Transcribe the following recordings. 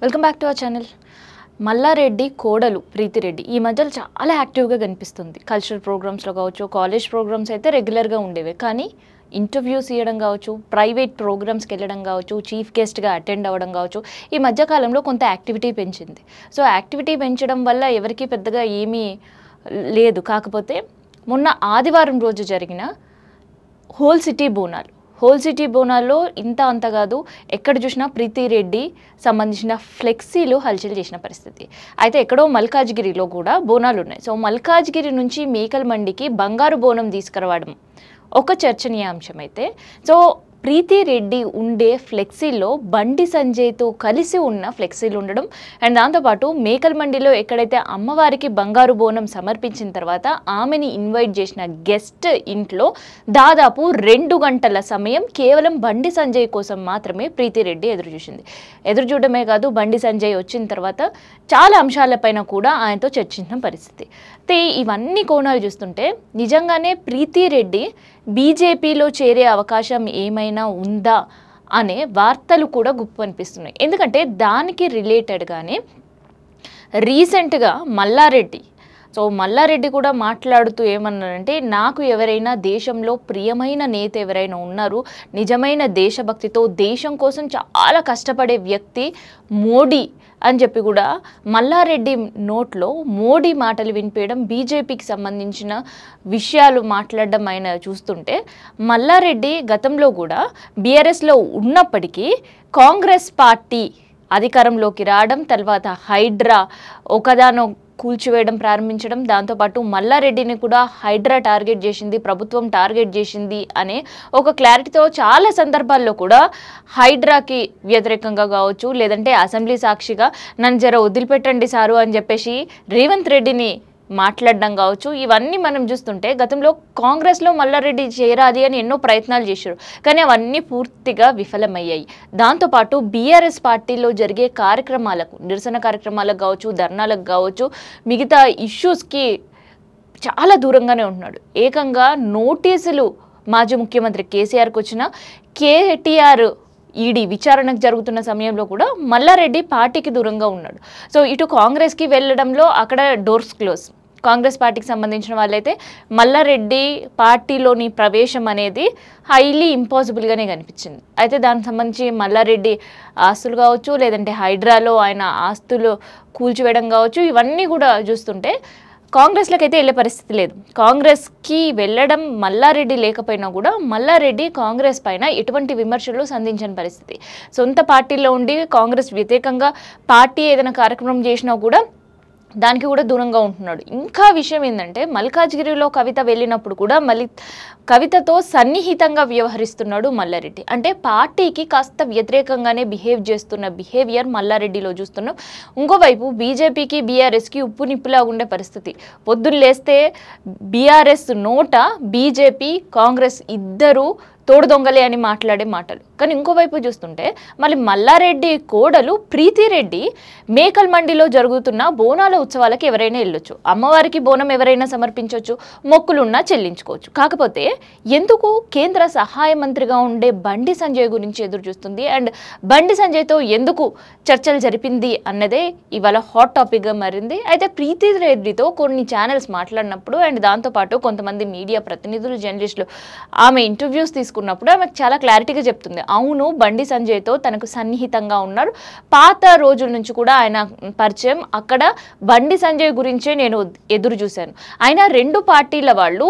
Welcome back to our channel. Malla Reddy కోడలు ప్రీతిరెడ్డి ఈ మధ్యలో చాలా యాక్టివ్గా కనిపిస్తుంది. కల్చరల్ ప్రోగ్రామ్స్లో కావచ్చు, కాలేజ్ ప్రోగ్రామ్స్ అయితే రెగ్యులర్గా ఉండేవి. కానీ ఇంటర్వ్యూస్ ఇవ్వడం కావచ్చు, ప్రైవేట్ ప్రోగ్రామ్స్కి వెళ్ళడం కావచ్చు, చీఫ్ గెస్ట్గా అటెండ్ అవ్వడం కావచ్చు, ఈ మధ్యకాలంలో కొంత యాక్టివిటీ పెంచింది. సో యాక్టివిటీ పెంచడం వల్ల ఎవరికి పెద్దగా ఏమీ లేదు. కాకపోతే మొన్న ఆదివారం రోజు జరిగిన హోల్ సిటీ బోనాల్లో ఇంత అంత కాదు, ఎక్కడ చూసినా ప్రీతిరెడ్డి సంబంధించిన ఫ్లెక్సీలు హల్చల్ చేసిన పరిస్థితి. అయితే ఎక్కడో మల్కాజ్గిరిలో కూడా బోనాలు ఉన్నాయి. సో మల్కాజ్గిరి నుంచి మేకల్ మండికి బంగారు బోనం తీసుకురావడం ఒక చర్చనీయాంశం. అయితే సో ప్రీతిరెడ్డి ఉండే ఫ్లెక్సీల్లో బండి సంజయ్తో కలిసి ఉన్న ఫ్లెక్సీలు ఉండడం, అండ్ దాంతోపాటు మేకల్ మండిలో ఎక్కడైతే అమ్మవారికి బంగారు బోనం సమర్పించిన తర్వాత ఆమెని ఇన్వైట్ చేసిన గెస్ట్ ఇంట్లో దాదాపు 2 గంటల సమయం కేవలం బండి సంజయ్ కోసం మాత్రమే ప్రీతిరెడ్డి ఎదురు చూడడమే కాదు, బండి సంజయ్ వచ్చిన తర్వాత చాలా అంశాలపైన కూడా ఆయనతో చర్చించిన పరిస్థితి. అయితే ఇవన్నీ కోణాలు చూస్తుంటే నిజంగానే ప్రీతిరెడ్డి బీజేపీలో చేరే అవకాశం ఏమైనా ఉందా అనే వార్తలు కూడా గుప్పు అనిపిస్తున్నాయి. ఎందుకంటే దానికి రిలేటెడ్గానే రీసెంట్గా మల్లారెడ్డి కూడా మాట్లాడుతూ ఏమన్నారంటే, నాకు ఎవరైనా దేశంలో ప్రియమైన నేత ఎవరైనా ఉన్నారు, నిజమైన దేశభక్తితో దేశం కోసం చాలా కష్టపడే వ్యక్తి మోడీ అని చెప్పి కూడా మల్లారెడ్డి నోట్లో మోడీ మాటలు వినిపించడం, బీజేపీకి సంబంధించిన విషయాలు మాట్లాడడం ఆయన చూస్తుంటే, మల్లారెడ్డి గతంలో కూడా బీఆర్ఎస్లో ఉన్నప్పటికీ కాంగ్రెస్ పార్టీ అధికారంలోకి రావడం, తర్వాత హైడ్రా ఒకదానో కూల్చివేయడం ప్రారంభించడం, దాంతోపాటు మల్లారెడ్డిని కూడా హైడ్రా టార్గెట్ చేసింది, ప్రభుత్వం టార్గెట్ చేసింది అనే ఒక క్లారిటీతో చాలా సందర్భాల్లో కూడా హైడ్రాకి వ్యతిరేకంగా కావచ్చు, లేదంటే అసెంబ్లీ సాక్షిగా నన్ను జర వదిలిపెట్టండి సారు అని చెప్పేసి రేవంత్ రెడ్డిని మాట్లాడడం కావచ్చు, ఇవన్నీ మనం చూస్తుంటే గతంలో కాంగ్రెస్లో మల్లారెడ్డి చేరాలి అని ఎన్నో ప్రయత్నాలు చేశారు. కానీ అవన్నీ పూర్తిగా విఫలమయ్యాయి. దాంతోపాటు బీఆర్ఎస్ పార్టీలో జరిగే కార్యక్రమాలకు, నిరసన కార్యక్రమాలకు కావచ్చు, ధర్నాలకు కావచ్చు, మిగతా ఇష్యూస్కి చాలా దూరంగానే ఉంటున్నాడు. ఏకంగా నోటీసులు మాజీ ముఖ్యమంత్రి కేసీఆర్కి వచ్చిన కేటీఆర్ ఈడీ విచారణకు జరుగుతున్న సమయంలో కూడా మల్లారెడ్డి పార్టీకి దూరంగా ఉన్నాడు. సో ఇటు కాంగ్రెస్కి వెళ్ళడంలో అక్కడ డోర్స్ క్లోజ్. కాంగ్రెస్ పార్టీకి సంబంధించిన వాళ్ళైతే మల్లారెడ్డి పార్టీలోని ప్రవేశం అనేది హైలీ ఇంపాసిబుల్గానే కనిపించింది. అయితే దానికి సంబంధించి మల్లారెడ్డి ఆస్తులు కావచ్చు, లేదంటే హైడ్రాలో ఆయన ఆస్తులు కూల్చివేయడం కావచ్చు, ఇవన్నీ కూడా చూస్తుంటే కాంగ్రెస్లోకి అయితే వెళ్ళే పరిస్థితి లేదు. కాంగ్రెస్కి వెళ్ళడం మల్లారెడ్డి లేకపోయినా కూడా మల్లారెడ్డి కాంగ్రెస్ పైన ఎటువంటి విమర్శలు సంధించని పరిస్థితి. సొంత పార్టీలో ఉండి కాంగ్రెస్ వ్యతిరేకంగా పార్టీ ఏదైనా కార్యక్రమం చేసినా కూడా దానికి కూడా దూరంగా ఉంటున్నాడు. ఇంకా విషయం ఏంటంటే, మల్కాజ్గిరిలో కవిత వెళ్ళినప్పుడు కూడా కవితతో సన్నిహితంగా వ్యవహరిస్తున్నాడు మల్లారెడ్డి. అంటే పార్టీకి కాస్త వ్యతిరేకంగానే బిహేవ్ చేస్తున్న బిహేవియర్ మల్లారెడ్డిలో చూస్తున్నాం. ఇంకోవైపు బీజేపీకి బీఆర్ఎస్కి ఉప్పు నిప్పులా ఉండే పరిస్థితి. పొద్దున్న లేస్తే బీఆర్ఎస్ నోట బీజేపీ కాంగ్రెస్ ఇద్దరు తోడు దొంగలే అని మాట్లాడే మాటలు. కానీ ఇంకోవైపు చూస్తుంటే మళ్ళీ మల్లారెడ్డి కోడలు ప్రీతిరెడ్డి మేకల్ మండిలో జరుగుతున్న బోనాల ఉత్సవాలకి ఎవరైనా వెళ్ళొచ్చు, అమ్మవారికి బోనం ఎవరైనా సమర్పించవచ్చు, మొక్కులున్నా చెల్లించుకోవచ్చు. కాకపోతే ఎందుకు కేంద్ర సహాయ మంత్రిగా ఉండే బండి సంజయ్ గురించి ఎదురు చూస్తుంది, అండ్ బండి సంజయ్తో ఎందుకు చర్చలు జరిపింది అన్నదే ఇవాళ హాట్ టాపిక్గా మారింది. అయితే ప్రీతిరెడ్డితో కొన్ని ఛానల్స్ మాట్లాడినప్పుడు, అండ్ దాంతోపాటు కొంతమంది మీడియా ప్రతినిధులు, జర్నలిస్టులు ఆమె ఇంటర్వ్యూస్ తీసుకున్నప్పుడు ఆమె చాలా క్లారిటీగా చెప్తుంది, అవును బండి సంజయ్తో తనకు సన్నిహితంగా ఉన్నారు, పాత రోజుల నుంచి కూడా ఆయన పరిచయం, అక్కడ బండి సంజయ్ గురించే నేను ఎదురు చూశాను, ఆయన 2 పార్టీల వాళ్ళు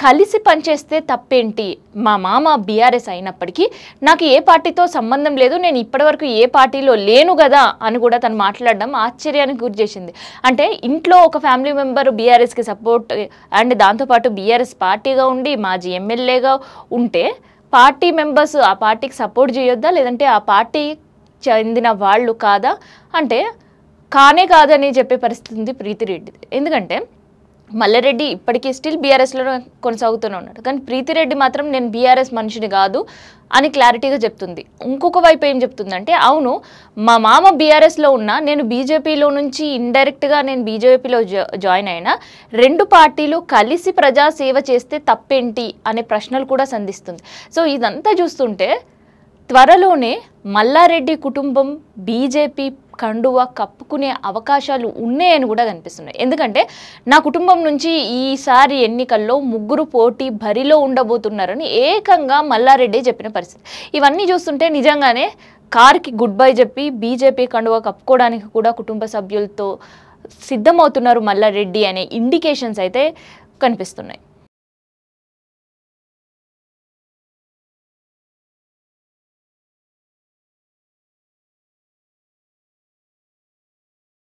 కలిసి పనిచేస్తే తప్పేంటి, మా మామ బీఆర్ఎస్ అయినప్పటికీ నాకు ఏ పార్టీతో సంబంధం లేదు, నేను ఇప్పటివరకు ఏ పార్టీలో లేను కదా అని కూడా తను మాట్లాడడం ఆశ్చర్యానికి గురి చేసింది. అంటే ఇంట్లో ఒక ఫ్యామిలీ మెంబర్ బీఆర్ఎస్కి సపోర్ట్, అండ్ దాంతోపాటు బీఆర్ఎస్ పార్టీగా ఉండి మాజీ ఎమ్మెల్యేగా ఉంటే పార్టీ మెంబర్స్ ఆ పార్టీకి సపోర్ట్ చేయొద్దా, లేదంటే ఆ పార్టీ చెందిన వాళ్ళు కాదా అంటే కానే కాదని చెప్పే పరిస్థితి ఉంది ప్రీతిరెడ్డిది. ఎందుకంటే మల్లారెడ్డి ఇప్పటికీ స్టిల్ బీఆర్ఎస్లో కొనసాగుతూనే ఉన్నాడు, కానీ ప్రీతిరెడ్డి మాత్రం నేను బీఆర్ఎస్ మనిషిని కాదు అని క్లారిటీగా చెప్తుంది. ఇంకొక వైపు ఏం చెప్తుందంటే, అవును మా మామ బీఆర్ఎస్లో ఉన్నా నేను బీజేపీలో నుంచి ఇండైరెక్ట్గా నేను బీజేపీలో జాయిన్ అయినా 2 పార్టీలు కలిసి ప్రజాసేవ చేస్తే తప్పేంటి అనే ప్రశ్నలు కూడా సంధిస్తుంది. సో ఇదంతా చూస్తుంటే త్వరలోనే మల్లారెడ్డి కుటుంబం బీజేపీ కండువా కప్పుకునే అవకాశాలు ఉన్నాయని కూడా కనిపిస్తున్నాయి. ఎందుకంటే నా కుటుంబం నుంచి ఈసారి ఎన్నికల్లో 3 పోటీ బరిలో ఉండబోతున్నారని ఏకంగా మల్లారెడ్డి చెప్పిన పరిస్థితి. ఇవన్నీ చూస్తుంటే నిజంగానే కార్కి గుడ్ బై చెప్పి బీజేపీ కండువా కప్పుకోవడానికి కూడా కుటుంబ సభ్యులతో సిద్ధమవుతున్నారు మల్లారెడ్డి అనే ఇండికేషన్స్ అయితే కనిపిస్తున్నాయి.